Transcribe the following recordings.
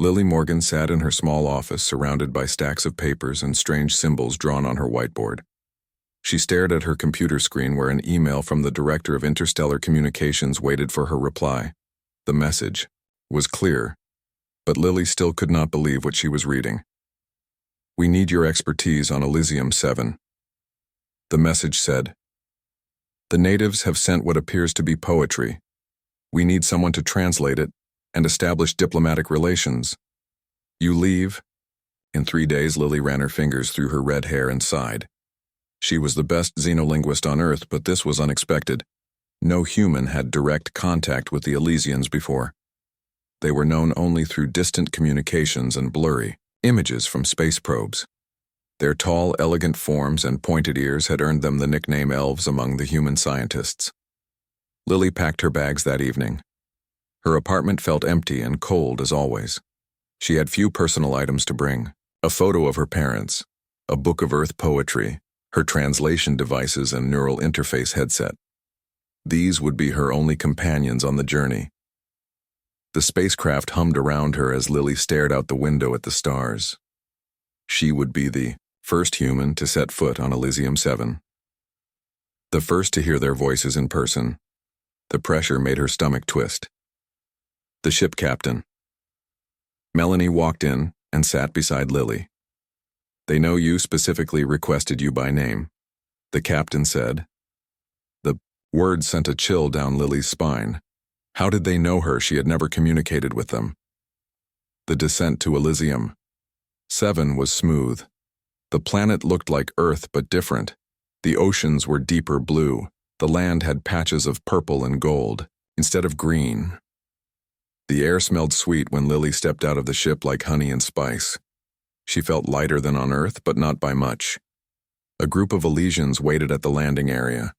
Lily Morgan sat in her small office surrounded by stacks of papers and strange symbols drawn on her whiteboard. She stared at her computer screen where an email from the Director of Interstellar Communications waited for her reply. The message was clear, but Lily still could not believe what she was reading. "We need your expertise on Elysium 7. The message said, "The natives have sent what appears to be poetry. We need someone to translate it and establish diplomatic relations. You leave." In 3 days, Lily ran her fingers through her red hair and sighed. She was the best xenolinguist on Earth, but this was unexpected. No human had direct contact with the Elysians before. They were known only through distant communications and blurry images from space probes. Their tall, elegant forms and pointed ears had earned them the nickname elves among the human scientists. Lily packed her bags that evening. Her apartment felt empty and cold as always. She had few personal items to bring: a photo of her parents, a book of Earth poetry, her translation devices and neural interface headset. These would be her only companions on the journey. The spacecraft hummed around her as Lily stared out the window at the stars. She would be the first human to set foot on Elysium 7. The first to hear their voices in person. The pressure made her stomach twist. The ship captain. Melanie walked in and sat beside Lily. "They know you specifically requested you by name," the captain said. The word sent a chill down Lily's spine. How did they know her? She had never communicated with them. The descent to Elysium 7 was smooth. The planet looked like Earth but different. The oceans were deeper blue. The land had patches of purple and gold, instead of green. The air smelled sweet when Lily stepped out of the ship like honey and spice. She felt lighter than on Earth, but not by much. A group of Elysians waited at the landing area.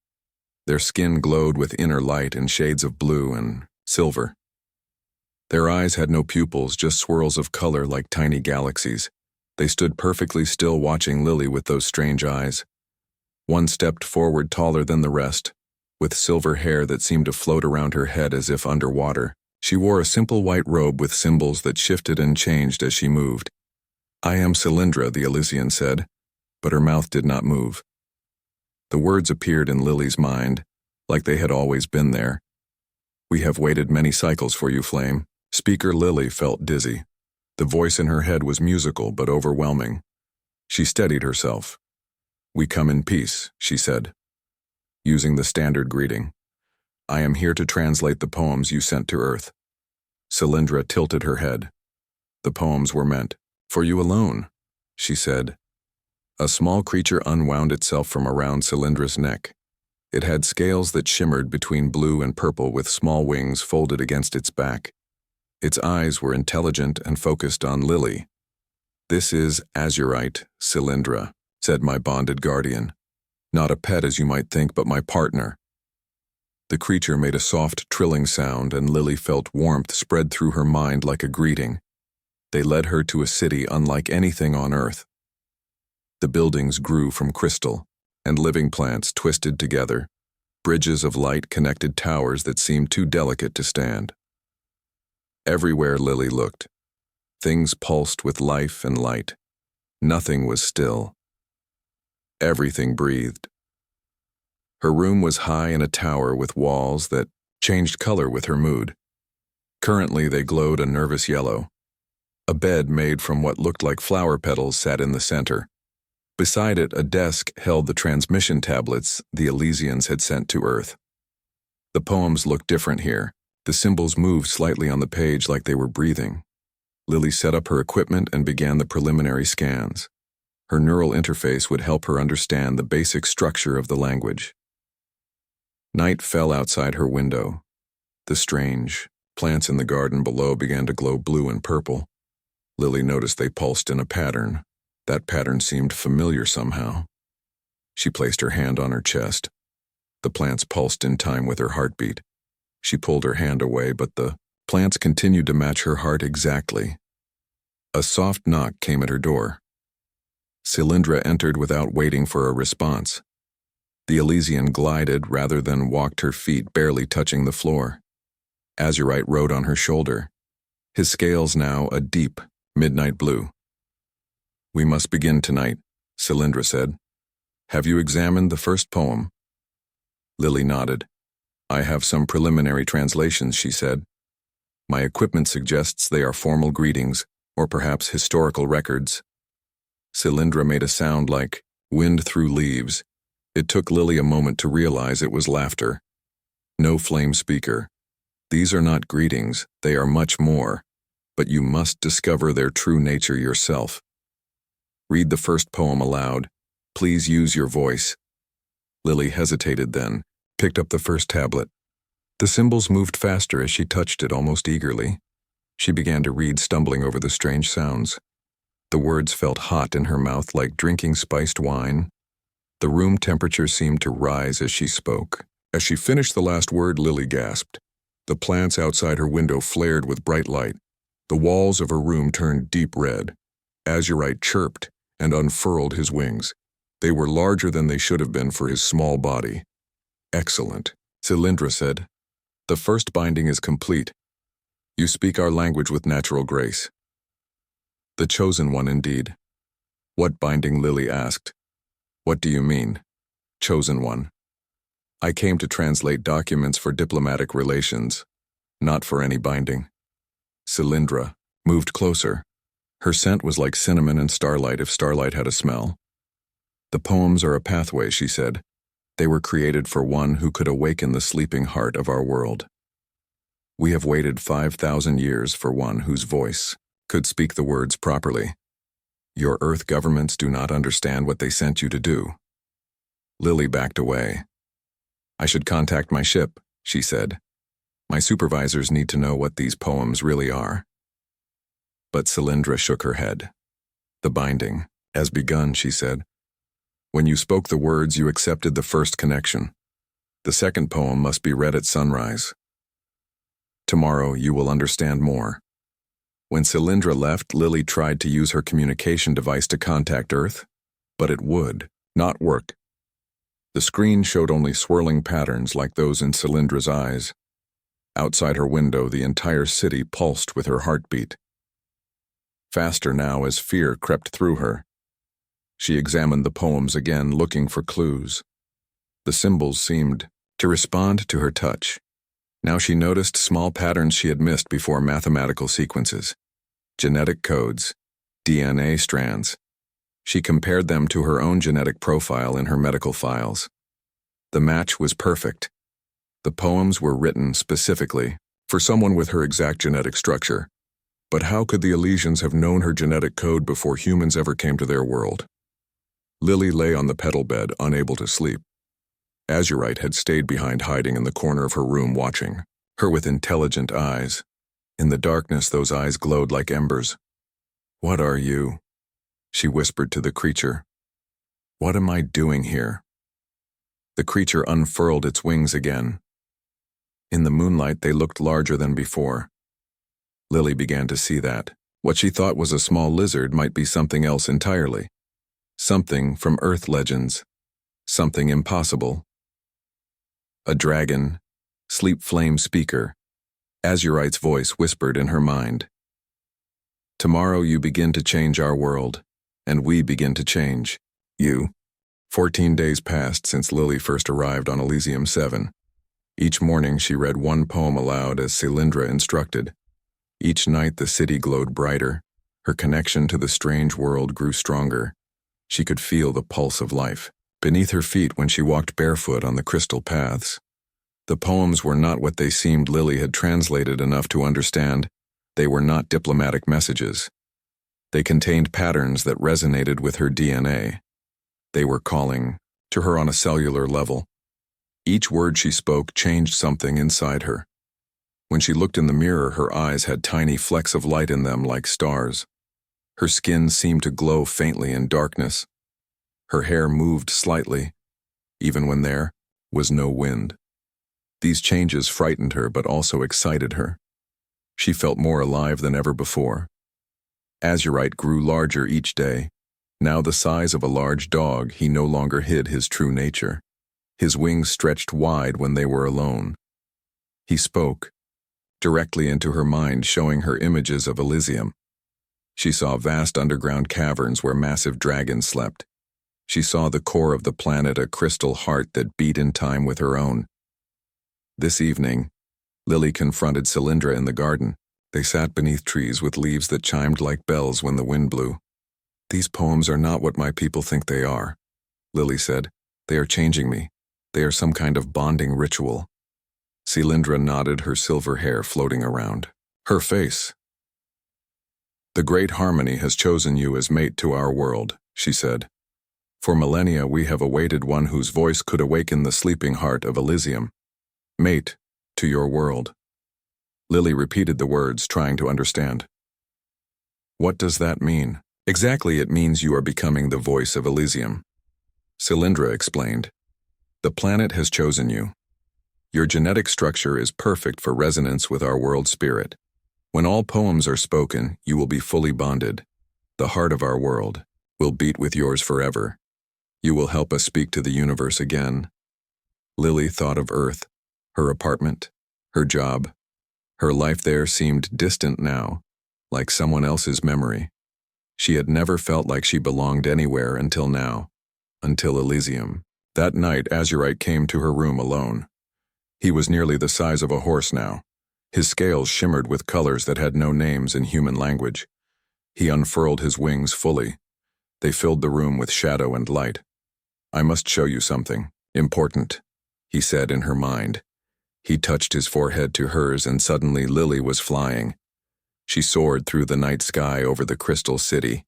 Their skin glowed with inner light in shades of blue and silver. Their eyes had no pupils, just swirls of color like tiny galaxies. They stood perfectly still, watching Lily with those strange eyes. One stepped forward taller than the rest, with silver hair that seemed to float around her head as if underwater. She wore a simple white robe with symbols that shifted and changed as she moved. "I am Cylindra," the Elysian said, but her mouth did not move. The words appeared in Lily's mind, like they had always been there. "We have waited many cycles for you, Flame." Speaker Lily felt dizzy. The voice in her head was musical but overwhelming. She steadied herself. "We come in peace," she said, using the standard greeting. "I am here to translate the poems you sent to Earth." Cylindra tilted her head. "The poems were meant for you alone," she said. A small creature unwound itself from around Cylindra's neck. It had scales that shimmered between blue and purple with small wings folded against its back. Its eyes were intelligent and focused on Lily. "This is Azurite, Cylindra," said my bonded guardian. "Not a pet as you might think, but my partner." The creature made a soft trilling sound, and Lily felt warmth spread through her mind like a greeting. They led her to a city unlike anything on Earth. The buildings grew from crystal, and living plants twisted together. Bridges of light connected towers that seemed too delicate to stand. Everywhere Lily looked, things pulsed with life and light. Nothing was still. Everything breathed. Her room was high in a tower with walls that changed color with her mood. Currently they glowed a nervous yellow. A bed made from what looked like flower petals sat in the center. Beside it, a desk held the transmission tablets the Elysians had sent to Earth. The poems looked different here. The symbols moved slightly on the page like they were breathing. Lily set up her equipment and began the preliminary scans. Her neural interface would help her understand the basic structure of the language. Night fell outside her window. The strange plants in the garden below began to glow blue and purple. Lily noticed they pulsed in a pattern. That pattern seemed familiar somehow. She placed her hand on her chest. The plants pulsed in time with her heartbeat. She pulled her hand away, but the plants continued to match her heart exactly. A soft knock came at her door. Cylindra entered without waiting for a response. The Elysian glided rather than walked, her feet barely touching the floor. Azurite rode on her shoulder. his scales now a deep, midnight blue. "We must begin tonight," Cylindra said. "Have you examined the first poem?" Lily nodded. "I have some preliminary translations," she said. "My equipment suggests they are formal greetings, or perhaps historical records." Cylindra made a sound like wind through leaves. It took Lily a moment to realize it was laughter. "No flame speaker. These are not greetings, they are much more, but you must discover their true nature yourself. Read the first poem aloud. Please use your voice." Lily hesitated then, picked up the first tablet. The symbols moved faster as she touched it almost eagerly. She began to read, stumbling over the strange sounds. The words felt hot in her mouth like drinking spiced wine. The room temperature seemed to rise as she spoke. As she finished the last word, Lily gasped. The plants outside her window flared with bright light. The walls of her room turned deep red. Azurite chirped and unfurled his wings. They were larger than they should have been for his small body. "Excellent," Cylindra said. "The first binding is complete. You speak our language with natural grace." "The chosen one, indeed." "What binding?" Lily asked. "What do you mean, chosen one?" "I came to translate documents for diplomatic relations, not for any binding." Cylindra moved closer. Her scent was like cinnamon and starlight if starlight had a smell. "The poems are a pathway," she said. "They were created for one who could awaken the sleeping heart of our world. We have waited 5,000 years for one whose voice could speak the words properly. Your Earth governments do not understand what they sent you to do." Lily backed away. "I should contact my ship," she said. "My supervisors need to know what these poems really are." But Cylindra shook her head. "The binding has begun," she said. "When you spoke the words, you accepted the first connection. The second poem must be read at sunrise. Tomorrow you will understand more." When Cylindra left, Lily tried to use her communication device to contact Earth, but it would not work. The screen showed only swirling patterns like those in Cylindra's eyes. Outside her window, the entire city pulsed with her heartbeat. Faster now as fear crept through her. She examined the poems again, looking for clues. The symbols seemed to respond to her touch. Now she noticed small patterns she had missed before: mathematical sequences, genetic codes, DNA strands. She compared them to her own genetic profile in her medical files. The match was perfect. The poems were written specifically for someone with her exact genetic structure. But how could the Elysians have known her genetic code before humans ever came to their world? Lily lay on the petal bed, unable to sleep. Azurite had stayed behind, hiding in the corner of her room, watching her with intelligent eyes. In the darkness, those eyes glowed like embers. "What are you?" she whispered to the creature. "What am I doing here?" The creature unfurled its wings again. In the moonlight, they looked larger than before. Lily began to see that what she thought was a small lizard might be something else entirely. Something from Earth legends. Something impossible. A dragon, sleep flame speaker. Azurite's voice whispered in her mind. "Tomorrow you begin to change our world, and we begin to change you." 14 days passed since Lily first arrived on Elysium 7. Each morning she read one poem aloud as Cylindra instructed. Each night the city glowed brighter. Her connection to the strange world grew stronger. She could feel the pulse of life beneath her feet when she walked barefoot on the crystal paths. The poems were not what they seemed. Lily had translated enough to understand they were not diplomatic messages. They contained patterns that resonated with her DNA. They were calling to her on a cellular level. Each word she spoke changed something inside her. When she looked in the mirror, her eyes had tiny flecks of light in them like stars. Her skin seemed to glow faintly in darkness. Her hair moved slightly, even when there was no wind. These changes frightened her but also excited her. She felt more alive than ever before. Azurite grew larger each day. Now the size of a large dog, he no longer hid his true nature. His wings stretched wide when they were alone. He spoke, directly into her mind, showing her images of Elysium. She saw vast underground caverns where massive dragons slept. She saw the core of the planet, a crystal heart that beat in time with her own. This evening, Lily confronted Cylindra in the garden. They sat beneath trees with leaves that chimed like bells when the wind blew. "These poems are not what my people think they are," Lily said. "They are changing me. They are some kind of bonding ritual." Cylindra nodded, her silver hair floating around her face. "The great harmony has chosen you as mate to our world," she said. "For millennia we have awaited one whose voice could awaken the sleeping heart of Elysium. Mate to your world." Lily repeated the words, trying to understand. "What does that mean?" "Exactly, it means you are becoming the voice of Elysium," Cylindra explained. "The planet has chosen you. Your genetic structure is perfect for resonance with our world spirit. When all poems are spoken, you will be fully bonded. The heart of our world will beat with yours forever. You will help us speak to the universe again." Lily thought of Earth, her apartment, her job. Her life there seemed distant now, like someone else's memory. She had never felt like she belonged anywhere until now, until Elysium. That night, Azurite came to her room alone. He was nearly the size of a horse now. His scales shimmered with colors that had no names in human language. He unfurled his wings fully. They filled the room with shadow and light. "I must show you something important," he said in her mind. He touched his forehead to hers, and suddenly Lily was flying. She soared through the night sky over the crystal city,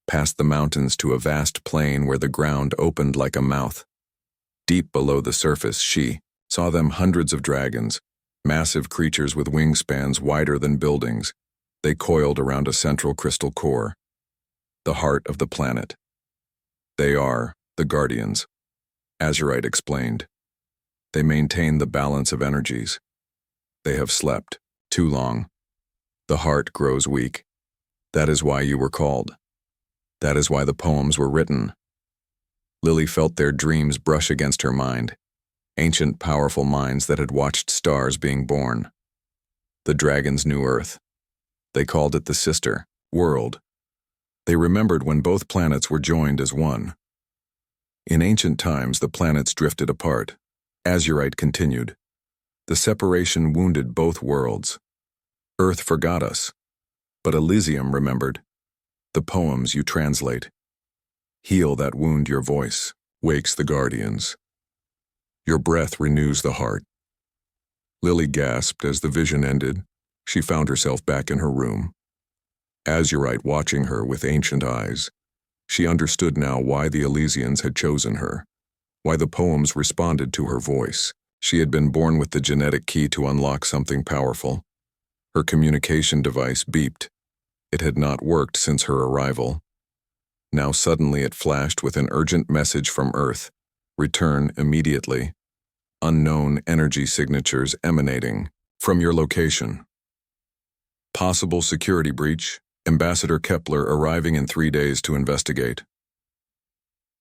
past the mountains to a vast plain where the ground opened like a mouth. Deep below the surface, she saw them hundreds of dragons, massive creatures with wingspans wider than buildings. They coiled around a central crystal core, the heart of the planet. "They are the Guardians," Azurite explained. "They maintain the balance of energies. They have slept too long. The heart grows weak. That is why you were called. That is why the poems were written." Lily felt their dreams brush against her mind, ancient powerful minds that had watched stars being born. The dragons knew Earth. They called it the sister world. They remembered when both planets were joined as one. In ancient times, the planets drifted apart. Azurite continued. "The separation wounded both worlds. Earth forgot us, but Elysium remembered. The poems you translate heal that wound. Your voice wakes the Guardians. Your breath renews the heart." Lily gasped as the vision ended. She found herself back in her room, Azurite watching her with ancient eyes. She understood now why the Elysians had chosen her, why the poems responded to her voice. She had been born with the genetic key to unlock something powerful. Her communication device beeped. It had not worked since her arrival. Now suddenly it flashed with an urgent message from Earth. "Return immediately. Unknown energy signatures emanating from your location. Possible security breach. Ambassador Kepler arriving in 3 days to investigate."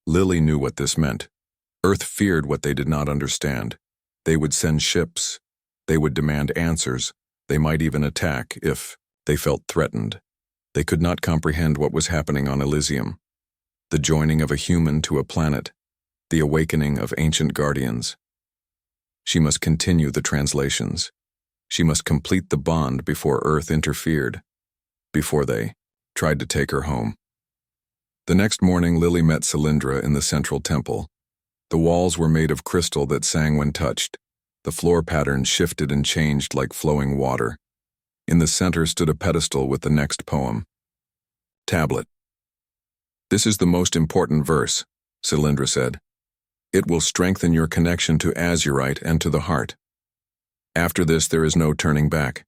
Lily knew what this meant. Earth feared what they did not understand. They would send ships. They would demand answers. They might even attack if they felt threatened. They could not comprehend what was happening on Elysium. The joining of a human to a planet. The awakening of ancient guardians. She must continue the translations. She must complete the bond before Earth interfered, before they tried to take her home. The next morning, Lily met Cylindra in the central temple. The walls were made of crystal that sang when touched. The floor patterns shifted and changed like flowing water. In the center stood a pedestal with the next poem. Tablet. "This is the most important verse," Cylindra said. "It will strengthen your connection to Azurite and to the heart. After this, there is no turning back."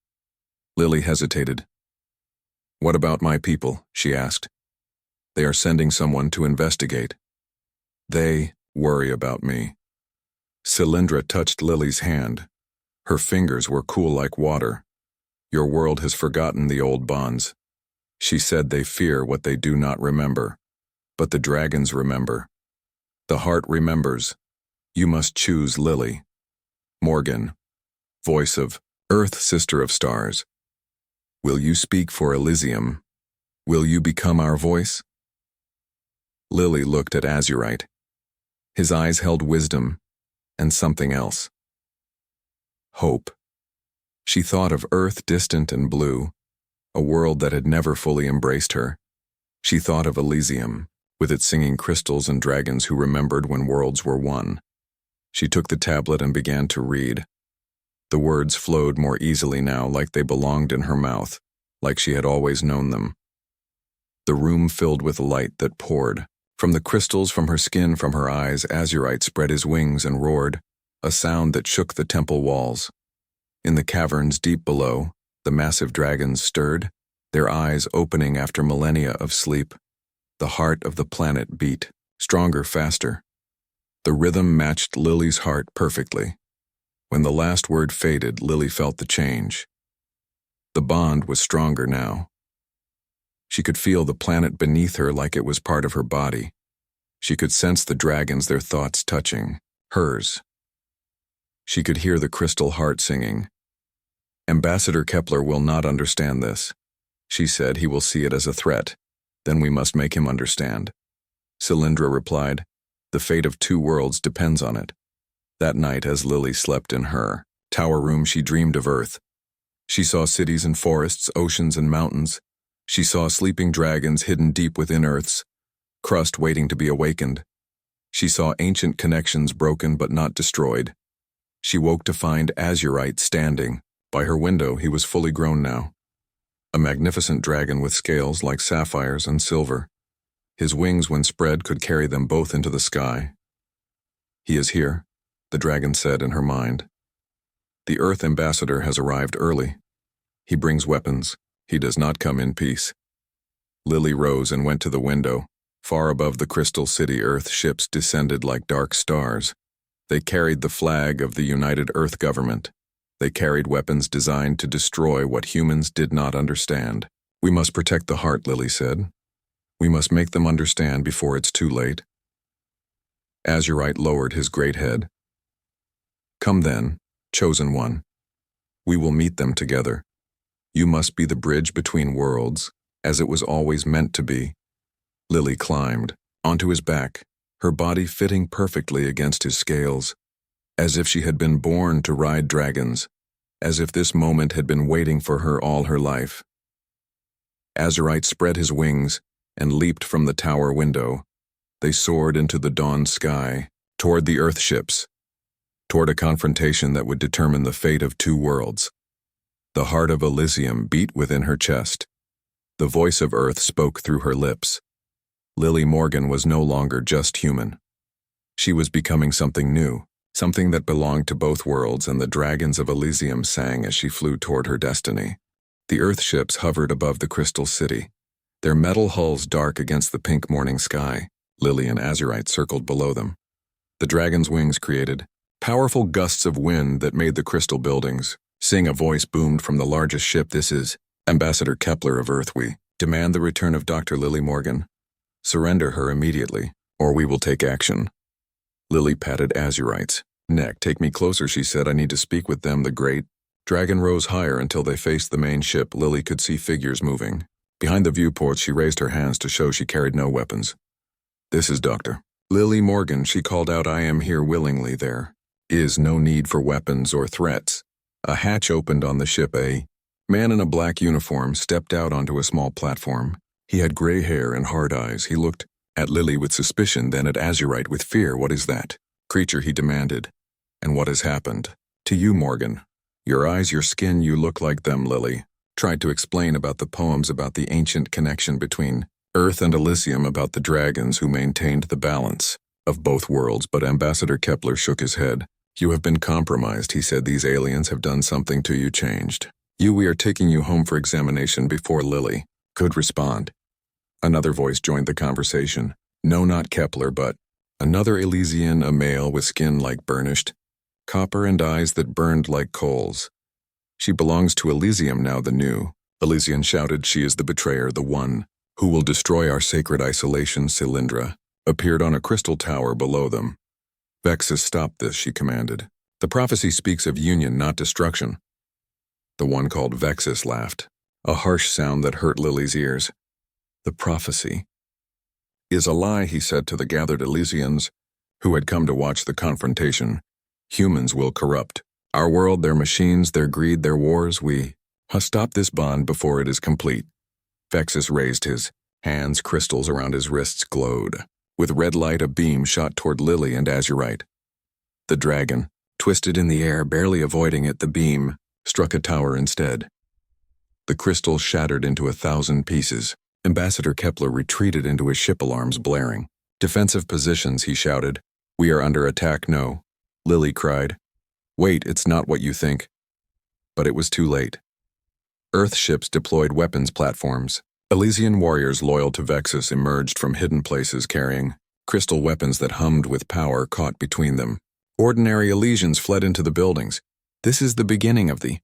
Lily hesitated. "What about my people?" she asked. "They are sending someone to investigate. They worry about me." Cylindra touched Lily's hand. Her fingers were cool like water. "Your world has forgotten the old bonds." She said, "They fear what they do not remember. But the dragons remember. The heart remembers. You must choose Lily." Morgan, voice of Earth, sister of stars. Will you speak for Elysium? Will you become our voice? Lily looked at Azurite. His eyes held wisdom and something else. Hope. She thought of Earth distant and blue, a world that had never fully embraced her. She thought of Elysium, with its singing crystals and dragons who remembered when worlds were one. She took the tablet and began to read. The words flowed more easily now, like they belonged in her mouth, like she had always known them. The room filled with light that poured. From the crystals, from her skin, from her eyes, Azurite spread his wings and roared, a sound that shook the temple walls. In the caverns deep below, the massive dragons stirred, their eyes opening after millennia of sleep. The heart of the planet beat, stronger, faster. The rhythm matched Lily's heart perfectly. When the last word faded, Lily felt the change. The bond was stronger now. She could feel the planet beneath her like it was part of her body. She could sense the dragons, their thoughts touching hers. She could hear the crystal heart singing. Ambassador Kepler will not understand this. She said he will see it as a threat. Then we must make him understand. Cylindra replied, the fate of two worlds depends on it. That night, as Lily slept in her tower room, she dreamed of Earth. She saw cities and forests, oceans and mountains. She saw sleeping dragons hidden deep within Earth's crust waiting to be awakened. She saw ancient connections broken but not destroyed. She woke to find Azurite standing. By her window, he was fully grown now. A magnificent dragon with scales like sapphires and silver. His wings, when spread, could carry them both into the sky. He is here, the dragon said in her mind. The Earth ambassador has arrived early. He brings weapons. He does not come in peace. Lily rose and went to the window. Far above the crystal city, Earth ships descended like dark stars. They carried the flag of the United Earth Government. They carried weapons designed to destroy what humans did not understand. We must protect the heart, Lily said. We must make them understand before it's too late. Azurite lowered his great head. Come then, chosen one. We will meet them together. You must be the bridge between worlds, as it was always meant to be. Lily climbed onto his back, her body fitting perfectly against his scales, as if she had been born to ride dragons, as if this moment had been waiting for her all her life. Azurite spread his wings and leaped from the tower window. They soared into the dawn sky, toward the Earth ships, toward a confrontation that would determine the fate of two worlds. The heart of Elysium beat within her chest. The voice of Earth spoke through her lips. Lily Morgan was no longer just human. She was becoming something new, something that belonged to both worlds, and the dragons of Elysium sang as she flew toward her destiny. The Earth ships hovered above the crystal city, their metal hulls dark against the pink morning sky. Lily and Azurite circled below them. The dragon's wings created powerful gusts of wind that made the crystal buildings sing. A voice boomed from the largest ship. This is Ambassador Kepler of Earth. We demand the return of Dr. Lily Morgan. Surrender her immediately, or we will take action. Lily patted Azurite's neck. Take me closer, she said. I need to speak with them. The great dragon rose higher until they faced the main ship. Lily could see figures moving. Behind the viewports, she raised her hands to show she carried no weapons. This is Dr. Lily Morgan, she called out. I am here willingly. There is no need for weapons or threats. A hatch opened on the ship. A man in a black uniform stepped out onto a small platform. He had gray hair and hard eyes. He looked at Lily with suspicion, then at Azurite with fear. What is that creature? He demanded. And what has happened to you, Morgan? Your eyes, your skin, you look like them. Lily tried to explain about the poems, about the ancient connection between Earth and Elysium, about the dragons who maintained the balance of both worlds, but Ambassador Kepler shook his head. You have been compromised, he said. These aliens have done something to you, changed you. We are taking you home for examination before Lily could respond. Another voice joined the conversation. No, not Kepler, but another Elysian, a male with skin like burnished copper and eyes that burned like coals. She belongs to Elysium now. The new Elysian shouted. She is the betrayer, the one who will destroy our sacred isolation. Cylindra appeared on a crystal tower below them. Vexus, stop this, she commanded. The prophecy speaks of union, not destruction. The one called Vexus laughed, a harsh sound that hurt Lily's ears. The prophecy is a lie, he said to the gathered Elysians, who had come to watch the confrontation. Humans will corrupt. Our world, their machines, their greed, their wars, we must stop this bond before it is complete. Vexus raised his hands, crystals around his wrists glowed. With red light, a beam shot toward Lily and Azurite. The dragon, twisted in the air, barely avoiding it, the beam struck a tower instead. The crystal shattered into 1,000 pieces. Ambassador Kepler retreated into his ship, alarms blaring. Defensive positions, he shouted. We are under attack, no. Lily cried. Wait, it's not what you think. But it was too late. Earth ships deployed weapons platforms. Elysian warriors loyal to Vexus emerged from hidden places carrying crystal weapons that hummed with power caught between them. Ordinary Elysians fled into the buildings. This is the beginning of the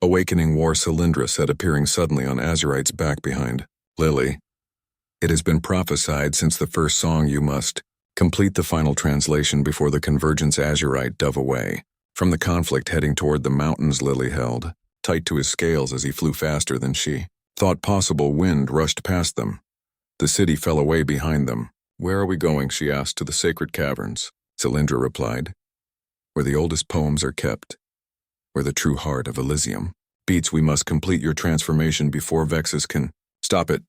awakening war, Cylindra said, appearing suddenly on Azurite's back behind Lily. It has been prophesied since the first song. You must complete the final translation before the convergence. Azurite dove away from the conflict, heading toward the mountains. Lily held tight to his scales as he flew faster than she thought possible. Wind rushed past them. The city fell away behind them. Where are we going? She asked. To the sacred caverns, Cylindra replied. Where the oldest poems are kept. Where the true heart of Elysium beats. We must complete your transformation before Vexus can stop it.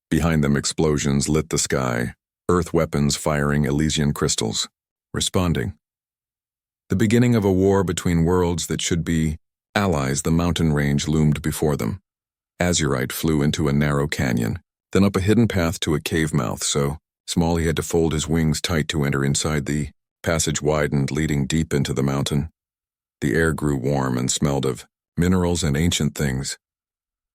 Behind them, explosions lit the sky. Earth weapons firing Elysian crystals. Responding. The beginning of a war between worlds that should be allies. The mountain range loomed before them. Azurite flew into a narrow canyon, then up a hidden path to a cave mouth so small he had to fold his wings tight to enter inside. The passage widened, leading deep into the mountain. The air grew warm and smelled of minerals and ancient things.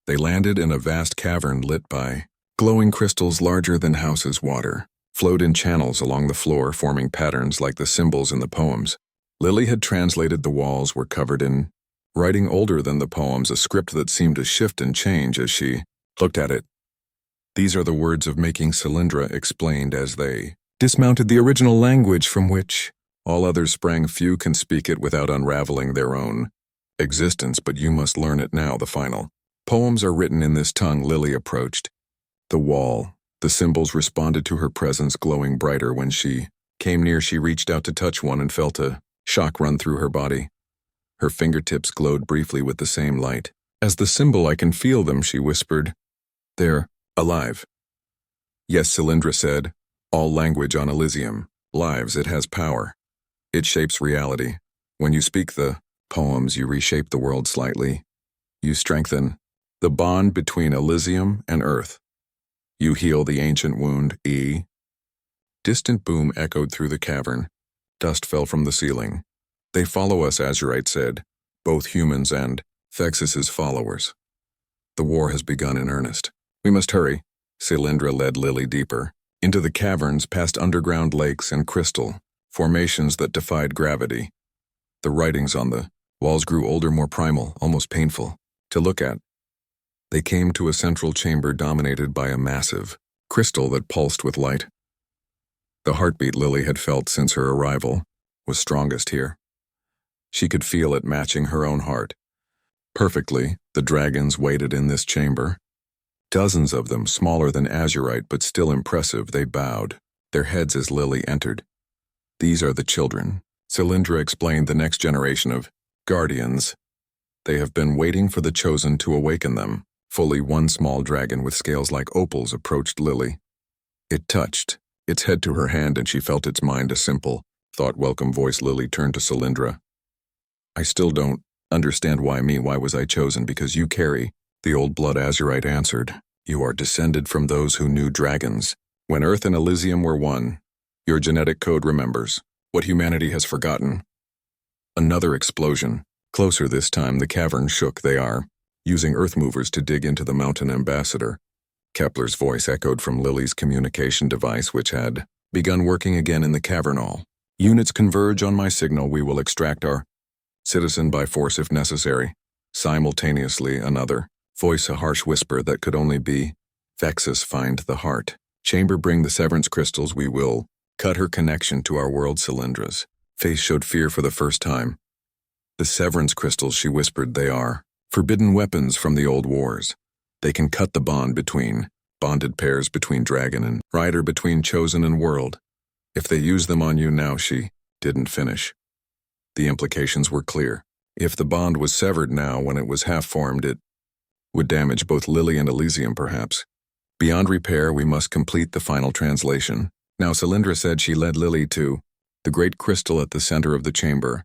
They landed in a vast cavern lit by glowing crystals larger than houses. Water flowed in channels along the floor, forming patterns like the symbols in the poems. Lily had translated. The walls were covered in writing older than the poems, a script that seemed to shift and change as she looked at it. These are the words of making, Cylindra explained as they dismounted the original language from which all others sprang. Few can speak it without unraveling their own existence, but you must learn it now. The final poems are written in this tongue. Lily approached the wall. The symbols responded to her presence, glowing brighter. When she came near, she reached out to touch one and felt a shock run through her body. Her fingertips glowed briefly with the same light. As the symbol, I can feel them, she whispered. They're alive. Yes, Cylindra said. All language on Elysium lives. It has power. It shapes reality. When you speak the poems, you reshape the world slightly. You strengthen the bond between Elysium and Earth. You heal the ancient wound. Distant boom echoed through the cavern. Dust fell from the ceiling. They follow us, Azurite said, both humans and Vexus's followers. The war has begun in earnest. We must hurry. Cylindra led Lily deeper, into the caverns, past underground lakes and crystal formations that defied gravity. The writings on the walls grew older, more primal, almost painful to look at. They came to a central chamber dominated by a massive crystal that pulsed with light. The heartbeat Lily had felt since her arrival was strongest here. She could feel it matching her own heart. Perfectly, the dragons waited in this chamber. Dozens of them, smaller than Azurite but still impressive. They bowed their heads as Lily entered. These are the children, Cylindra explained, the next generation of guardians. They have been waiting for the chosen to awaken them. Fully one small dragon with scales like opals approached Lily. It touched its head to her hand and she felt its mind. A simple, thought-welcome voice. Lily turned to Cylindra. I still don't understand why me. Why was I chosen? Because you carry the old blood, Azurite answered. You are descended from those who knew dragons. When Earth and Elysium were one, your genetic code remembers what humanity has forgotten. Another explosion. Closer this time, the cavern shook. They are using earth movers to dig into the mountain. Ambassador Kepler's voice echoed from Lily's communication device, which had begun working again in the cavern. All units converge on my signal. We will extract our citizen by force if necessary. Simultaneously, another voice, a harsh whisper that could only be Vexus, find the heart chamber, bring the severance crystals. We will cut her connection to our world. Cylindra's face showed fear for the first time. The severance crystals, she whispered, they are Forbidden weapons from the old wars. They can cut the bonded pairs between dragon and rider, between chosen and world. If they use them on you now, she didn't finish. The implications were clear. If the bond was severed now when it was half-formed, it would damage both Lily and Elysium, perhaps. Beyond repair, we must complete the final translation. Now Cylindra said. She led Lily to the great crystal at the center of the chamber,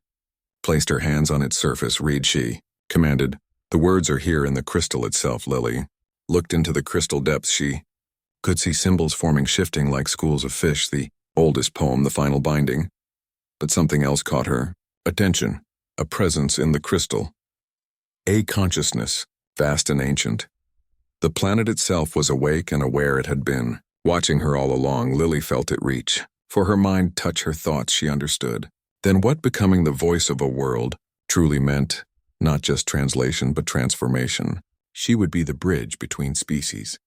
placed her hands on its surface. Read, she commanded. The words are here in the crystal itself. Lily looked into the crystal depths. She could see symbols forming, shifting like schools of fish, the oldest poem, the final binding. But something else caught her attention, a presence in the crystal. A consciousness, vast and ancient. The planet itself was awake and aware. It had been watching her all along. Lily felt it reach for her mind, touch her thoughts. She understood. Then what becoming the voice of a world truly meant, not just translation but transformation. She would be the bridge between species.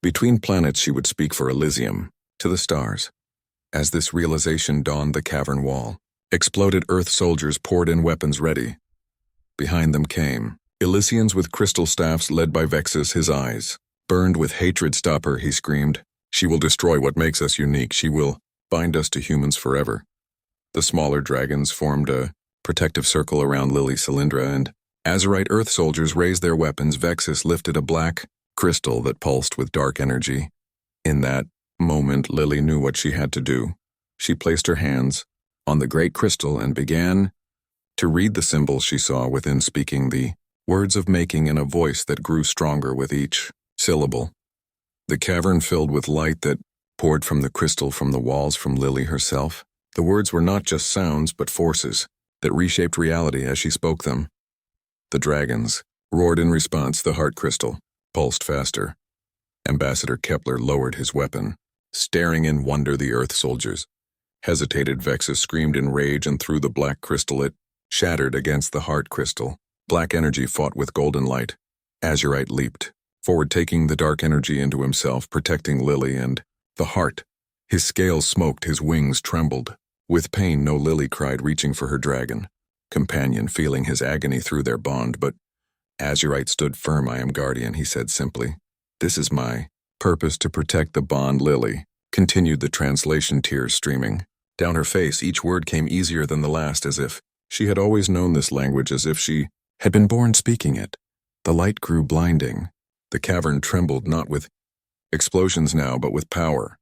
Between planets she would speak for Elysium, to the stars. As this realization dawned, the cavern wall exploded. Earth soldiers poured in, weapons ready. Behind them came Elysians with crystal staffs, led by Vexus. His eyes burned with hatred. Stop her, he screamed. She will destroy what makes us unique. She will bind us to humans forever. The smaller dragons formed a protective circle around Lily, Cylindra, and Azurite. Earth soldiers raised their weapons. Vexus lifted a black crystal that pulsed with dark energy. In that moment, Lily knew what she had to do. She placed her hands on the great crystal and began to read the symbols she saw within, speaking the words of making in a voice that grew stronger with each syllable. The cavern filled with light that poured from the crystal, from the walls, from Lily herself. The words were not just sounds but forces that reshaped reality as she spoke them. The dragons roared in response. The heart crystal pulsed faster. Ambassador Kepler lowered his weapon, staring in wonder. The earth soldiers hesitated. Vexus screamed in rage, and through the black crystal it shattered against the heart crystal. Black energy fought with golden light. Azurite leaped forward, taking the dark energy into himself, protecting Lily and the heart. His scales smoked, his wings trembled. With pain, no, Lily cried, reaching for her dragon companion, feeling his agony through their bond. But Azurite stood firm. I am guardian, he said simply. This is my purpose, to protect the bond. Lily continued the translation, tears streaming down her face. Each word came easier than the last, as if she had always known this language, as if she had been born speaking it. The light grew blinding. The cavern trembled, not with explosions now, but with power.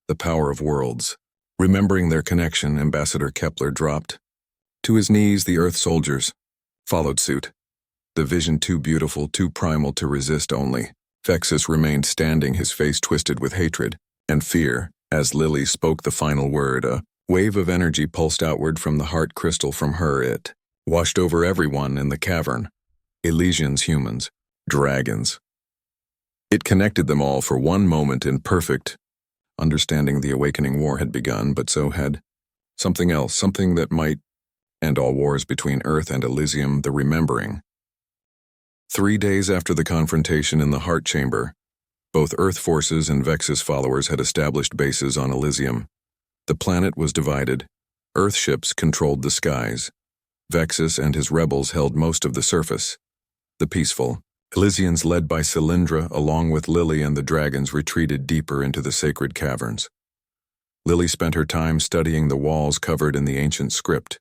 The power of worlds. Remembering their connection, Ambassador Kepler dropped to his knees. The earth soldiers followed suit. The vision too beautiful, too primal to resist. Only Vexus remained standing, his face twisted with hatred and fear. As Lily spoke the final word, a wave of energy pulsed outward from the heart crystal. From her it washed over everyone in the cavern. Elysians, humans, dragons. It connected them all for one moment in perfect understanding. The awakening war had begun, but so had something else, something that might end all wars between Earth and Elysium, the remembering. 3 days after the confrontation in the heart chamber, both Earth forces and Vexus followers had established bases on Elysium. The planet was divided. Earth ships controlled the skies. Vexus and his rebels held most of the surface. The peaceful Elysians, led by Cylindra, along with Lily and the dragons, retreated deeper into the sacred caverns. Lily spent her time studying the walls covered in the ancient script.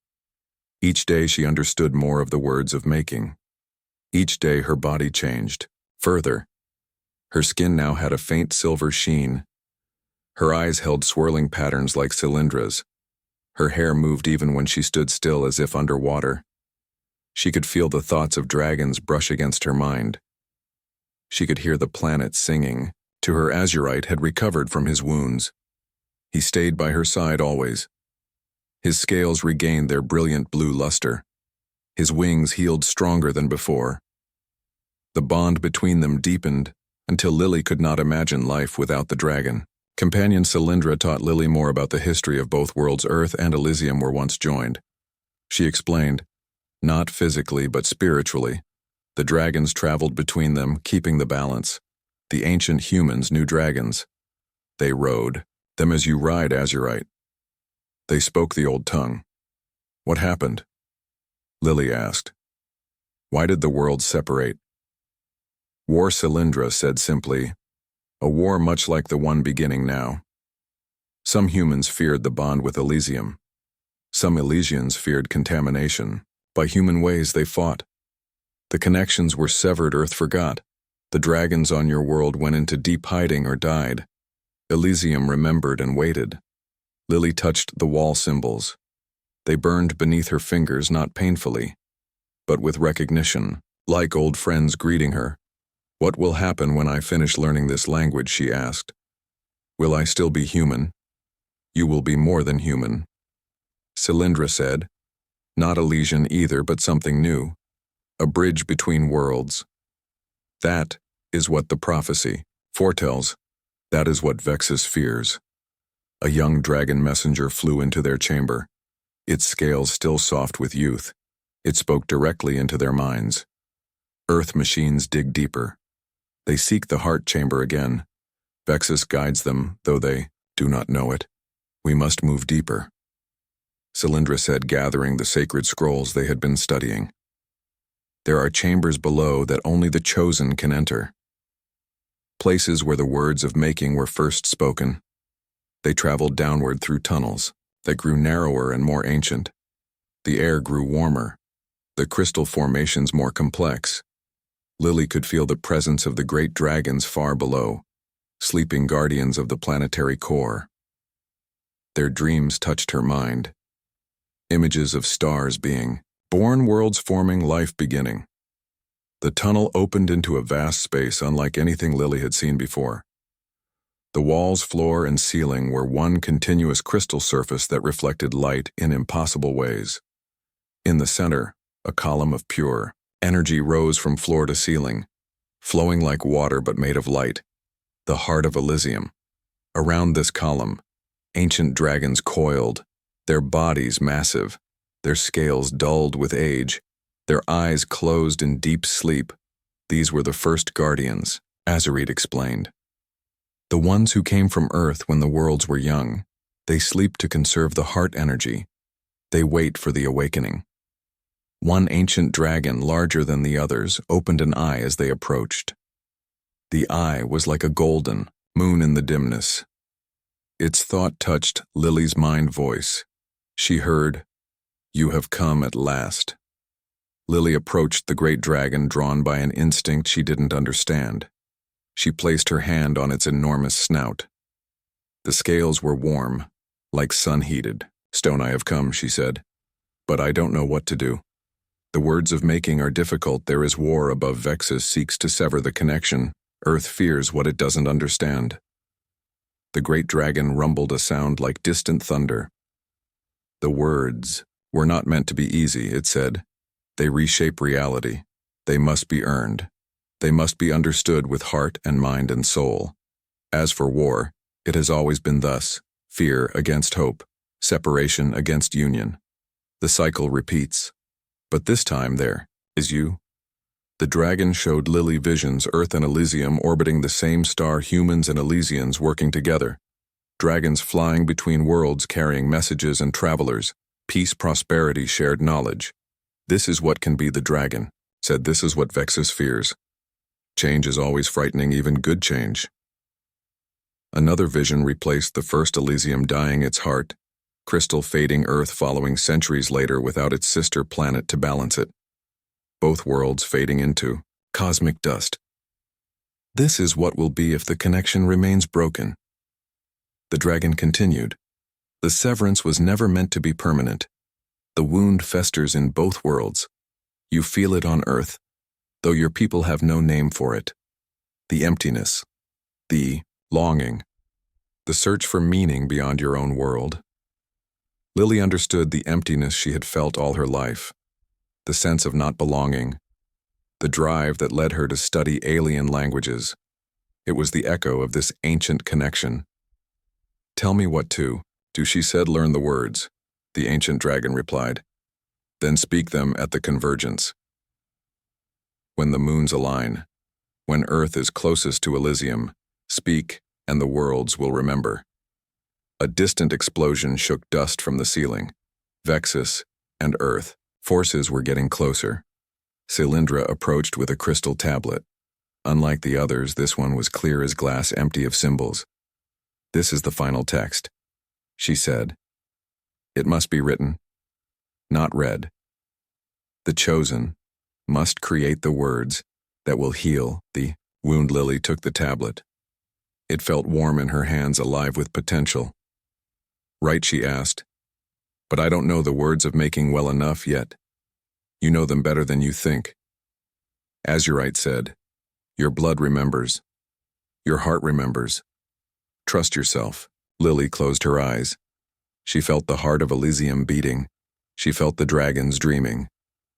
Each day she understood more of the words of making. Each day her body changed. Further, her skin now had a faint silver sheen. Her eyes held swirling patterns like Cylindra's. Her hair moved even when she stood still, as if underwater. She could feel the thoughts of dragons brush against her mind. She could hear the planet singing to her. Azurite had recovered from his wounds. He stayed by her side always. His scales regained their brilliant blue luster. His wings healed stronger than before. The bond between them deepened until Lily could not imagine life without the dragon. Companion Cylindra taught Lily more about the history of both worlds. Earth and Elysium were once joined. She explained, not physically but spiritually. The dragons traveled between them, keeping the balance. The ancient humans knew dragons. They rode them as you ride, Azurite. They spoke the old tongue. What happened? Lily asked. Why did the worlds separate? War Cylindra said simply, a war much like the one beginning now. Some humans feared the bond with Elysium. Some Elysians feared contamination. By human ways they fought. The connections were severed, Earth forgot. The dragons on your world went into deep hiding or died. Elysium remembered and waited. Lily touched the wall symbols. They burned beneath her fingers, not painfully, but with recognition, like old friends greeting her. What will happen when I finish learning this language, she asked. Will I still be human? You will be more than human. Cylindra said, not Elysian either, but something new. A bridge between worlds. That is what the prophecy foretells. That is what Vexus fears. A young dragon messenger flew into their chamber, its scales still soft with youth. It spoke directly into their minds. Earth machines dig deeper. They seek the heart chamber again. Vexus guides them, though they do not know it. We must move deeper. Cylindra said, gathering the sacred scrolls they had been studying. There are chambers below that only the chosen can enter. Places where the words of making were first spoken. They traveled downward through tunnels that grew narrower and more ancient. The air grew warmer, the crystal formations more complex. Lily could feel the presence of the great dragons far below, sleeping guardians of the planetary core. Their dreams touched her mind. Images of stars being born, worlds forming, life beginning. The tunnel opened into a vast space unlike anything Lily had seen before. The walls, floor, and ceiling were one continuous crystal surface that reflected light in impossible ways. In the center, a column of pure energy rose from floor to ceiling, flowing like water but made of light, the heart of Elysium. Around this column, ancient dragons coiled, their bodies massive, their scales dulled with age, their eyes closed in deep sleep. These were the first guardians, Azarit explained. The ones who came from Earth when the worlds were young. They sleep to conserve the heart energy. They wait for the awakening. One ancient dragon, larger than the others, opened an eye as they approached. The eye was like a golden moon in the dimness. Its thought touched Lily's mind voice. She heard, "You have come at last." Lily approached the great dragon, drawn by an instinct she didn't understand. She placed her hand on its enormous snout. The scales were warm, like sun-heated. "Stone, I have come," she said. "But I don't know what to do. The words of making are difficult. There is war above. Vexus seeks to sever the connection. Earth fears what it doesn't understand." The great dragon rumbled a sound like distant thunder. "The words were not meant to be easy," it said. "They reshape reality. They must be earned. They must be understood with heart and mind and soul. As for war, it has always been thus: fear against hope, separation against union. The cycle repeats. But this time there is you." The dragon showed Lily visions, Earth and Elysium orbiting the same star, humans and Elysians working together. Dragons flying between worlds carrying messages and travelers. Peace, prosperity, shared knowledge. "This is what can be the dragon," said. "This is what Vexus fears. Change is always frightening, even good change." Another vision replaced the first. Elysium dying its heart, crystal fading, Earth following centuries later without its sister planet to balance it. Both worlds fading into cosmic dust. "This is what will be if the connection remains broken." The dragon continued. "The severance was never meant to be permanent. The wound festers in both worlds. You feel it on Earth, though your people have no name for it. The emptiness, the longing, the search for meaning beyond your own world." Lily understood the emptiness she had felt all her life, the sense of not belonging, the drive that led her to study alien languages. It was the echo of this ancient connection. "Tell me what to do," she said. "Learn the words," the ancient dragon replied. "Then speak them at the convergence. When the moons align, when Earth is closest to Elysium, speak and the worlds will remember." A distant explosion shook dust from the ceiling. Vexus and Earth forces were getting closer. Cylindra approached with a crystal tablet. Unlike the others, this one was clear as glass, empty of symbols. "This is the final text," she said. "It must be written, not read. The chosen must create the words that will heal the wound." Lily took the tablet. It felt warm in her hands, alive with potential. "Right?" she asked. "But I don't know the words of making well enough yet. You know them better than you think." Azurite said, "Your blood remembers. Your heart remembers. Trust yourself." Lily closed her eyes. She felt the heart of Elysium beating. She felt the dragons dreaming.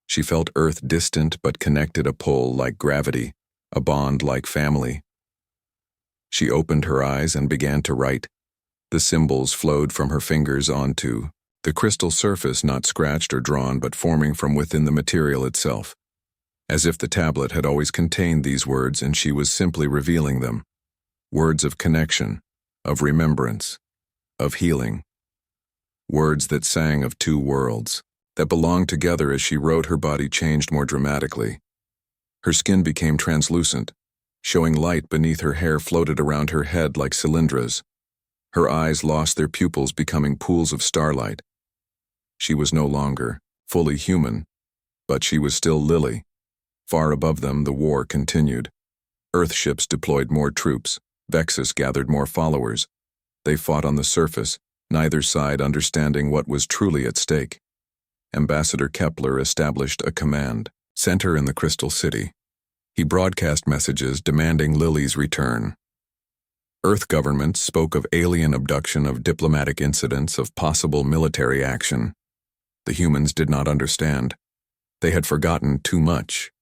She felt Earth distant but connected, a pull like gravity, a bond like family. She opened her eyes and began to write. The symbols flowed from her fingers onto the crystal surface, not scratched or drawn, but forming from within the material itself. As if the tablet had always contained these words and she was simply revealing them. Words of connection, of remembrance, of healing. Words that sang of two worlds, that belonged together. As she wrote, her body changed more dramatically. Her skin became translucent, showing light beneath. Her hair floated around her head like Cylindra's. Her eyes lost their pupils, becoming pools of starlight. She was no longer fully human, but she was still Lily. Far above them, the war continued. Earth ships deployed more troops. Vexus gathered more followers. They fought on the surface, neither side understanding what was truly at stake. Ambassador Kepler established a command center in the Crystal City. He broadcast messages demanding Lily's return. Earth governments spoke of alien abduction, of diplomatic incidents, of possible military action. The humans did not understand. They had forgotten too much.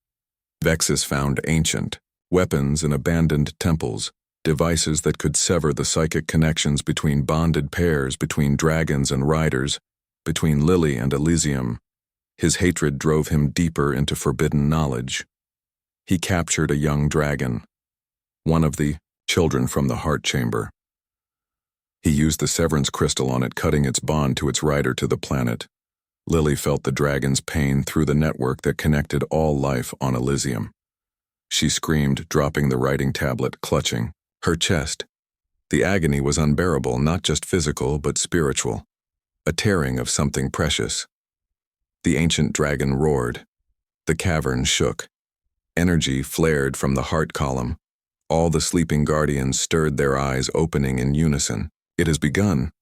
Vexus found ancient weapons in abandoned temples, devices that could sever the psychic connections between bonded pairs, between dragons and riders, between Lily and Elysium. His hatred drove him deeper into forbidden knowledge. He captured a young dragon, one of the children from the heart chamber. He used the severance crystal on it, cutting its bond to its rider to the planet. Lily felt the dragon's pain through the network that connected all life on Elysium. She screamed, dropping the writing tablet, clutching her chest. The agony was unbearable, not just physical but spiritual, a tearing of something precious. The ancient dragon roared. The cavern shook. Energy flared from the heart column. All the sleeping guardians stirred, their eyes opening in unison. "It has begun."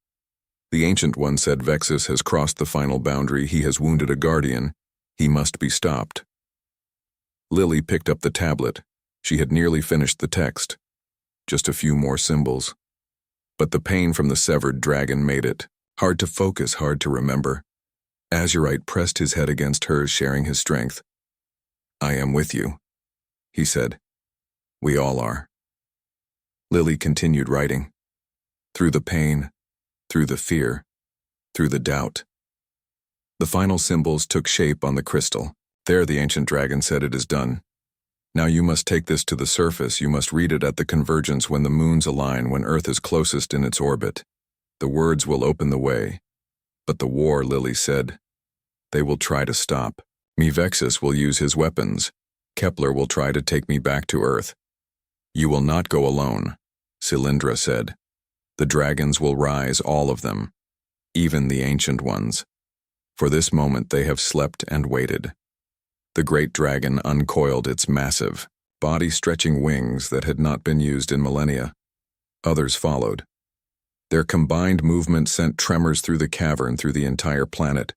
The Ancient One said, "Vexus has crossed the final boundary. He has wounded a guardian. He must be stopped." Lily picked up the tablet. She had nearly finished the text. Just a few more symbols. But the pain from the severed dragon made it hard to focus, hard to remember. Azurite pressed his head against hers, sharing his strength. "I am with you," he said. "We all are." Lily continued writing. Through the pain, through the fear, through the doubt. The final symbols took shape on the crystal. "There," the ancient dragon said, "it is done. Now you must take this to the surface. You must read it at the convergence, when the moons align, when Earth is closest in its orbit. The words will open the way. But the war," Lily said, "they will try to stop. Me. Vexus will use his weapons. Kepler will try to take me back to Earth. You will not go alone," Cylindra said. "The dragons will rise, all of them, even the ancient ones. For this moment they have slept and waited." The great dragon uncoiled its massive, body-stretching wings that had not been used in millennia. Others followed. Their combined movement sent tremors through the cavern, through the entire planet.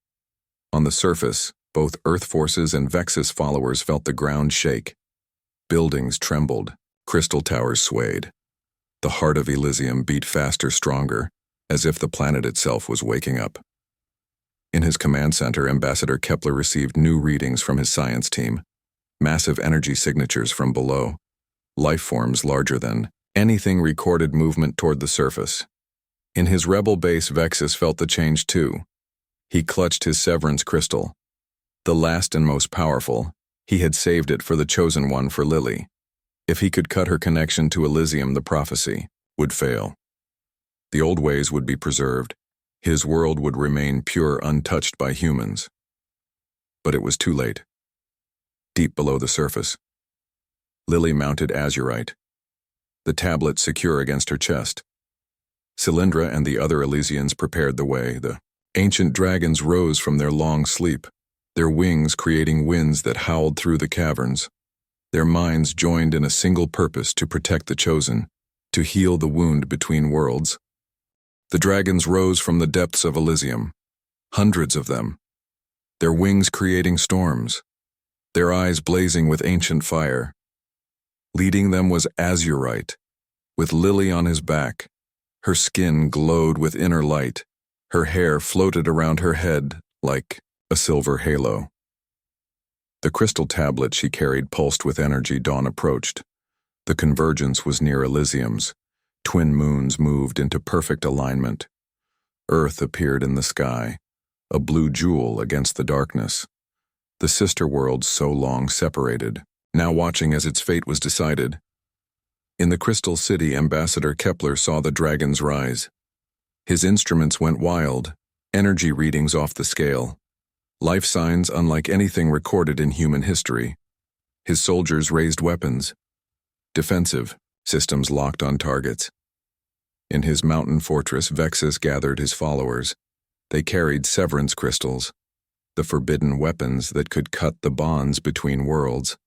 On the surface, both Earth forces and Vexus followers felt the ground shake. Buildings trembled, crystal towers swayed. The heart of Elysium beat faster, stronger, as if the planet itself was waking up. In his command center, Ambassador Kepler received new readings from his science team. Massive energy signatures from below. Life forms larger than anything recorded movement toward the surface. In his rebel base, Vexus felt the change too. He clutched his severance crystal. The last and most powerful, he had saved it for the chosen one, for Lily. If he could cut her connection to Elysium, the prophecy would fail. The old ways would be preserved. His world would remain pure, untouched by humans. But it was too late. deep below the surface. Lily mounted azurite, the tablet secure against her chest. Cylindra and the other Elysians prepared the way. The ancient dragons rose from their long sleep, their wings creating winds that howled through the caverns. Their minds joined in a single purpose: to protect the chosen, to heal the wound between worlds. The dragons rose from the depths of Elysium, hundreds of them, their wings creating storms, their eyes blazing with ancient fire. Leading them was Azurite, with Lily on his back. Her skin glowed with inner light. Her hair floated around her head like a silver halo. The crystal tablet she carried pulsed with energy. Dawn approached. The convergence was near Elysium's. Twin moons moved into perfect alignment. Earth appeared in the sky, a blue jewel against the darkness. The sister worlds so long separated, now watching as its fate was decided. In the Crystal City, Ambassador Kepler saw the dragons rise. His instruments went wild, energy readings off the scale, life signs unlike anything recorded in human history. His soldiers raised weapons, defensive, systems locked on targets. In his mountain fortress, Vexus gathered his followers. They carried severance crystals, the forbidden weapons that could cut the bonds between worlds.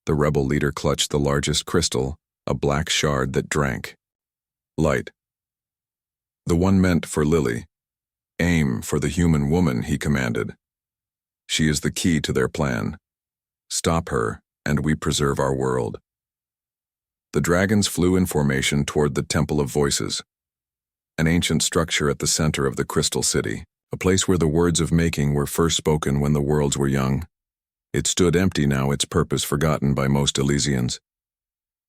The rebel leader clutched the largest crystal, a black shard that drank light. The one meant for Lily. Aim for the human woman, he commanded. She is the key to their plan. Stop her, and we preserve our world. The dragons flew in formation toward the Temple of Voices, an ancient structure at the center of the Crystal City, a place where the words of making were first spoken when the worlds were young. It stood empty now, its purpose forgotten by most Elysians.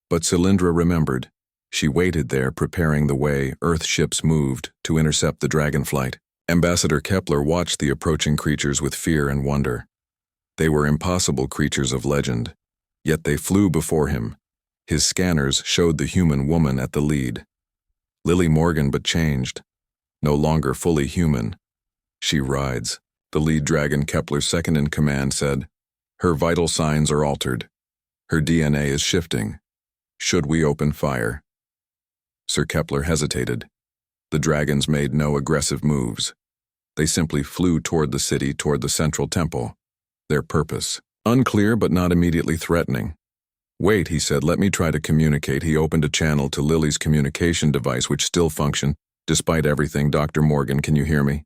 But Cylindra remembered. She waited there, preparing the way Earth ships moved to intercept the dragonflight. Ambassador Kepler watched the approaching creatures with fear and wonder. They were impossible creatures of legend, yet they flew before him. His scanners showed the human woman at the lead. Lily Morgan, but changed. No longer fully human. She rides. The lead dragon, Kepler's second in command, said, "Her vital signs are altered. Her DNA is shifting. Should we open fire?" Sir Kepler hesitated. The dragons made no aggressive moves. They simply flew toward the city, toward the central temple. Their purpose, unclear but not immediately threatening. "Wait," he said, "let me try to communicate." He opened a channel to Lily's communication device, which still functioned. "Despite everything, Dr. Morgan, can you hear me?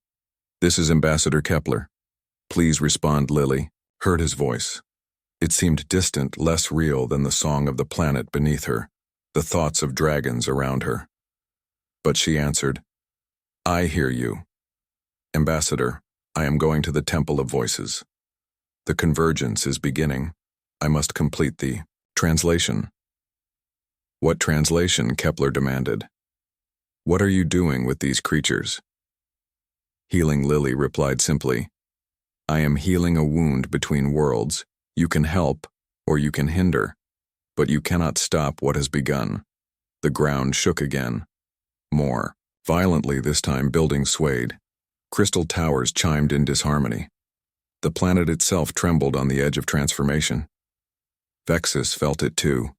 This is Ambassador Kepler. Please respond." Lily heard his voice. It seemed distant, less real than the song of the planet beneath her, the thoughts of dragons around her. But she answered, "I hear you. Ambassador, I am going to the Temple of Voices. The convergence is beginning. I must complete the translation." "What translation?" Kepler demanded. "What are you doing with these creatures?" Healing, Lily replied simply, "I am healing a wound between worlds. You can help, or you can hinder, but you cannot stop what has begun." The ground shook again. More violently this time. Buildings swayed. Crystal towers chimed in disharmony. The planet itself trembled on the edge of transformation. Vexus felt it too.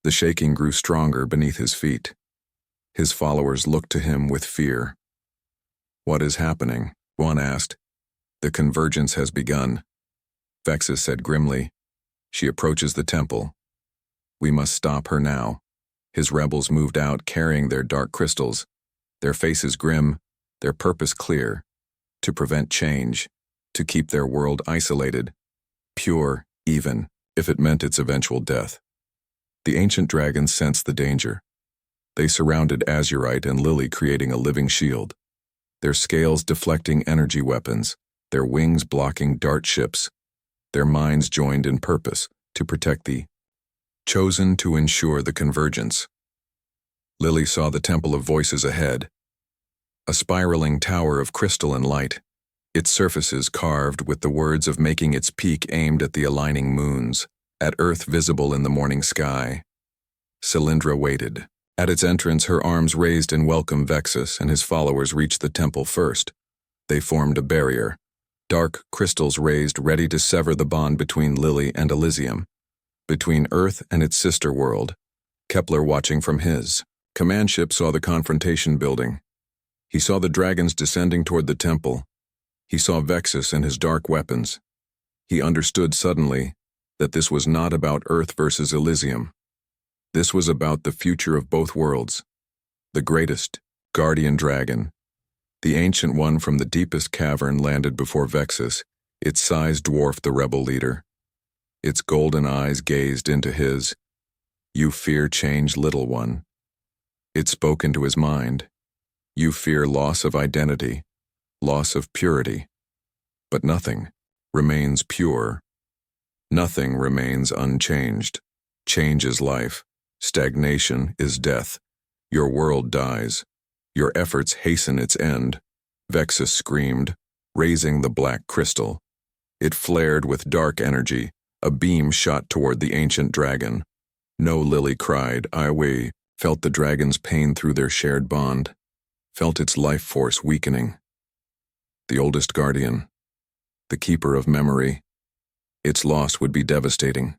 The shaking grew stronger beneath his feet. His followers looked to him with fear. "What is happening?" one asked. "The convergence has begun," Vexus said grimly. "She approaches the temple. We must stop her now." His rebels moved out, carrying their dark crystals, their faces grim, their purpose clear: to prevent change, to keep their world isolated, pure, even if it meant its eventual death. The ancient dragons sensed the danger. They surrounded Azurite and Lily, creating a living shield, their scales deflecting energy weapons, their wings blocking dart ships. Their minds joined in purpose to protect the chosen, to ensure the convergence. Lily saw the Temple of Voices ahead, a spiraling tower of crystal and light, its surfaces carved with the words of making, its peak aimed at the aligning moons, at Earth visible in the morning sky. Cylindra waited. At its entrance, her arms raised in welcome. Vexus and his followers reached the temple first. They formed a barrier, Dark crystals raised, ready to sever the bond between Lily and Elysium, between Earth and its sister world. Kepler watching from his command ship saw the confrontation building. He saw the dragons descending toward the temple. He saw Vexus and his dark weapons. He understood suddenly that this was not about Earth versus Elysium. This was about the future of both worlds. The greatest, guardian dragon, the ancient one from the deepest cavern, landed before Vexus. Its size dwarfed the rebel leader. Its golden eyes gazed into his. "You fear change, little one." It spoke into his mind. "You fear loss of identity, loss of purity. But nothing remains pure. Nothing remains unchanged. Change is life. Stagnation is death. Your world dies. Your efforts hasten its end." Vexus screamed, raising the black crystal. It flared with dark energy. A beam shot toward the ancient dragon. "No," Lily cried. "We felt the dragon's pain through their shared bond, felt its life force weakening. The oldest guardian, the keeper of memory, its loss would be devastating."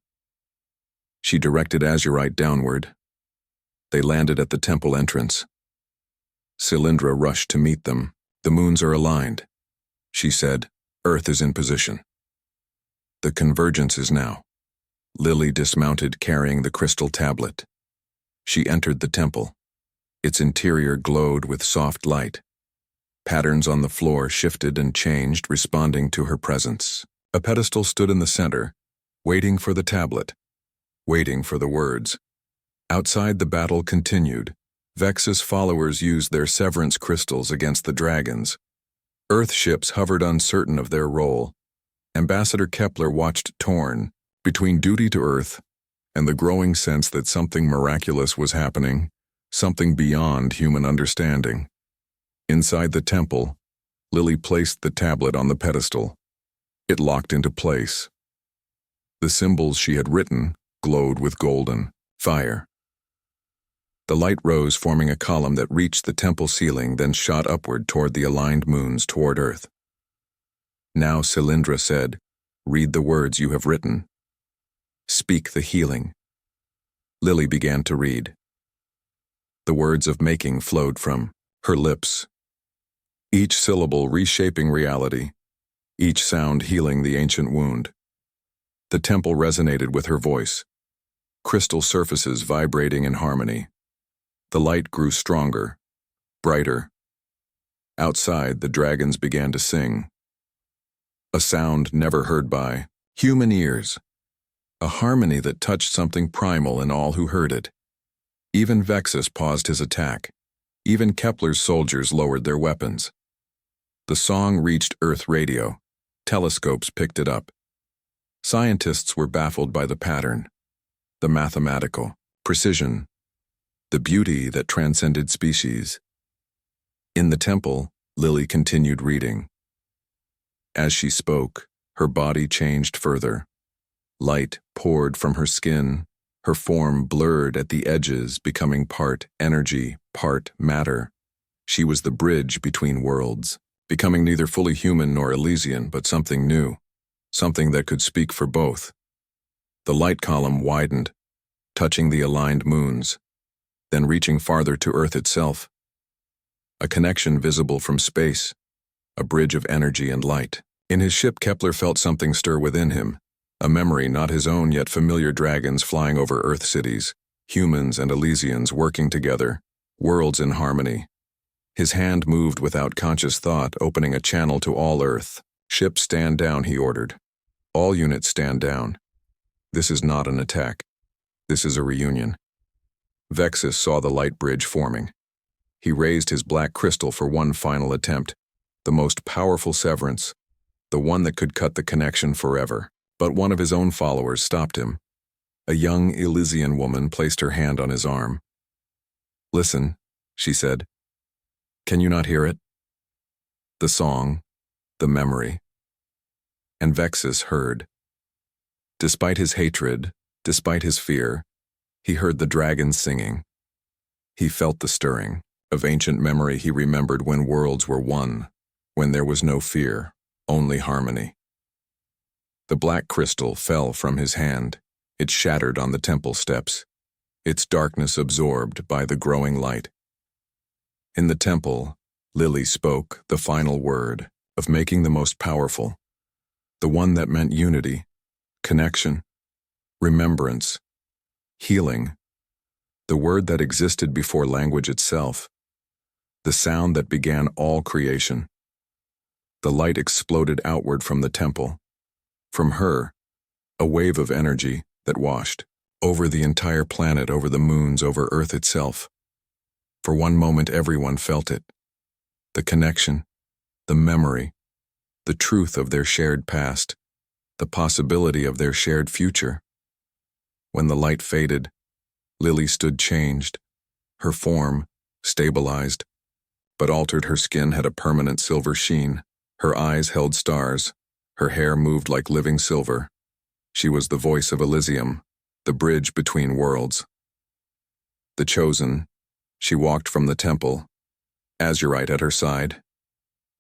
She directed Azurite downward. They landed at the temple entrance. Cylindra rushed to meet them. "The moons are aligned," she said. "Earth is in position. The convergence is now." Lily dismounted, carrying the crystal tablet. She entered the temple. Its interior glowed with soft light. Patterns on the floor shifted and changed, responding to her presence. A pedestal stood in the center, waiting for the tablet, waiting for the words. Outside, the battle continued. Vexus followers used their severance crystals against the dragons. Earth ships hovered uncertain of their role. Ambassador Kepler watched, torn between duty to Earth and the growing sense that something miraculous was happening, something beyond human understanding. Inside the temple, Lily placed the tablet on the pedestal. It locked into place. The symbols she had written glowed with golden fire. The light rose, forming a column that reached the temple ceiling, then shot upward toward the aligned moons, toward Earth. Now, Cylindra said, "Read the words you have written. Speak the healing." Lily began to read. The words of making flowed from her lips, each syllable reshaping reality, each sound healing the ancient wound. The temple resonated with her voice, crystal surfaces vibrating in harmony. The light grew stronger, brighter. Outside, the dragons began to sing. A sound never heard by human ears. A harmony that touched something primal in all who heard it. Even Vexus paused his attack. Even Kepler's soldiers lowered their weapons. The song reached Earth radio. Telescopes picked it up. Scientists were baffled by the pattern, the mathematical precision, the beauty that transcended species. In the temple, Lily continued reading. As she spoke, her body changed further. Light poured from her skin, her form blurred at the edges, becoming part energy, part matter. She was the bridge between worlds, becoming neither fully human nor Elysian, but something new, something that could speak for both. The light column widened, touching the aligned moons, then reaching farther to Earth itself. A connection visible from space, a bridge of energy and light. In his ship, Kepler felt something stir within him, a memory not his own, yet familiar. Dragons flying over Earth cities, humans and Elysians working together, worlds in harmony. His hand moved without conscious thought, opening a channel to all Earth. "Ships, stand down," he ordered. "All units, stand down. This is not an attack. This is a reunion." Vexus saw the light bridge forming. He raised his black crystal for one final attempt, the most powerful severance, the one that could cut the connection forever. But one of his own followers stopped him. A young Elysian woman placed her hand on his arm. "Listen," she said. "Can you not hear it? The song, the memory." And Vexus heard. Despite his hatred, despite his fear, he heard the dragons singing. He felt the stirring of ancient memory. He remembered when worlds were one, when there was no fear, only harmony. The black crystal fell from his hand. It shattered on the temple steps, its darkness absorbed by the growing light. In the temple, Lily spoke the final word of making the most powerful, the one that meant unity, connection, remembrance, healing, the word that existed before language itself, the sound that began all creation. The light exploded outward from the temple. From her, a wave of energy that washed over the entire planet, over the moons, over Earth itself. For one moment everyone felt it. The connection, the memory, the truth of their shared past, the possibility of their shared future. When the light faded, Lily stood changed. Her form, stabilized, but altered. Her skin had a permanent silver sheen. Her eyes held stars. Her hair moved like living silver. She was the voice of Elysium, the bridge between worlds. The chosen, she walked from the temple, azurite at her side.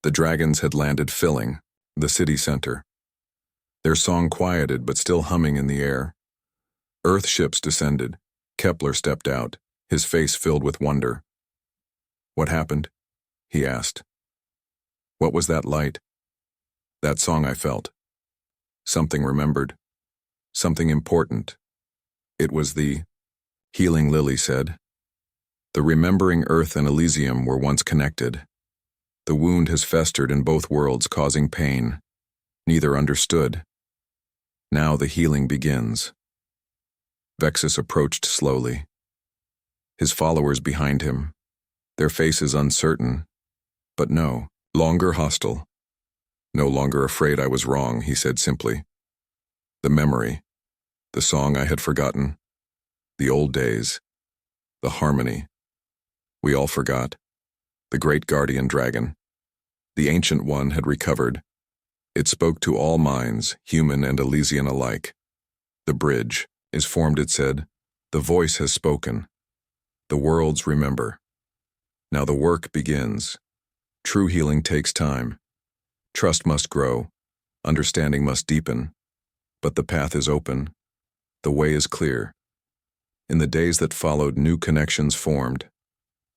The dragons had landed, filling the city center. Their song quieted but still humming in the air. Earth ships descended. Kepler stepped out, his face filled with wonder. "What happened?" he asked. "What was that light? That song I felt." Something remembered. Something important. It was the healing, Lily said. The remembering Earth and Elysium were once connected. The wound has festered in both worlds, causing pain. Neither understood. Now the healing begins. Vexus approached slowly. His followers behind him, their faces uncertain, but no longer hostile. "No longer afraid I was wrong," he said simply. "The memory, the song I had forgotten, the old days, the harmony. We all forgot. The great guardian dragon, the ancient one, had recovered. It spoke to all minds, human and Elysian alike. The bridge is formed, it said. The voice has spoken. The worlds remember. Now the work begins. True healing takes time. Trust must grow. Understanding must deepen. But the path is open. The way is clear." In the days that followed, new connections formed.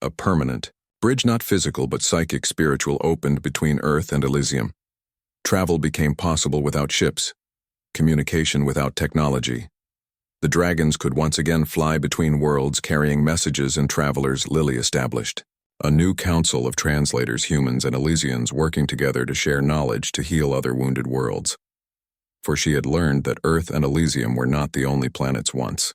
A permanent bridge, not physical but psychic, spiritual, opened between Earth and Elysium. Travel became possible without ships, communication without technology. The dragons could once again fly between worlds, carrying messages and travelers. Lily established a new council of translators, humans and Elysians, working together to share knowledge to heal other wounded worlds. For she had learned that Earth and Elysium were not the only planets once.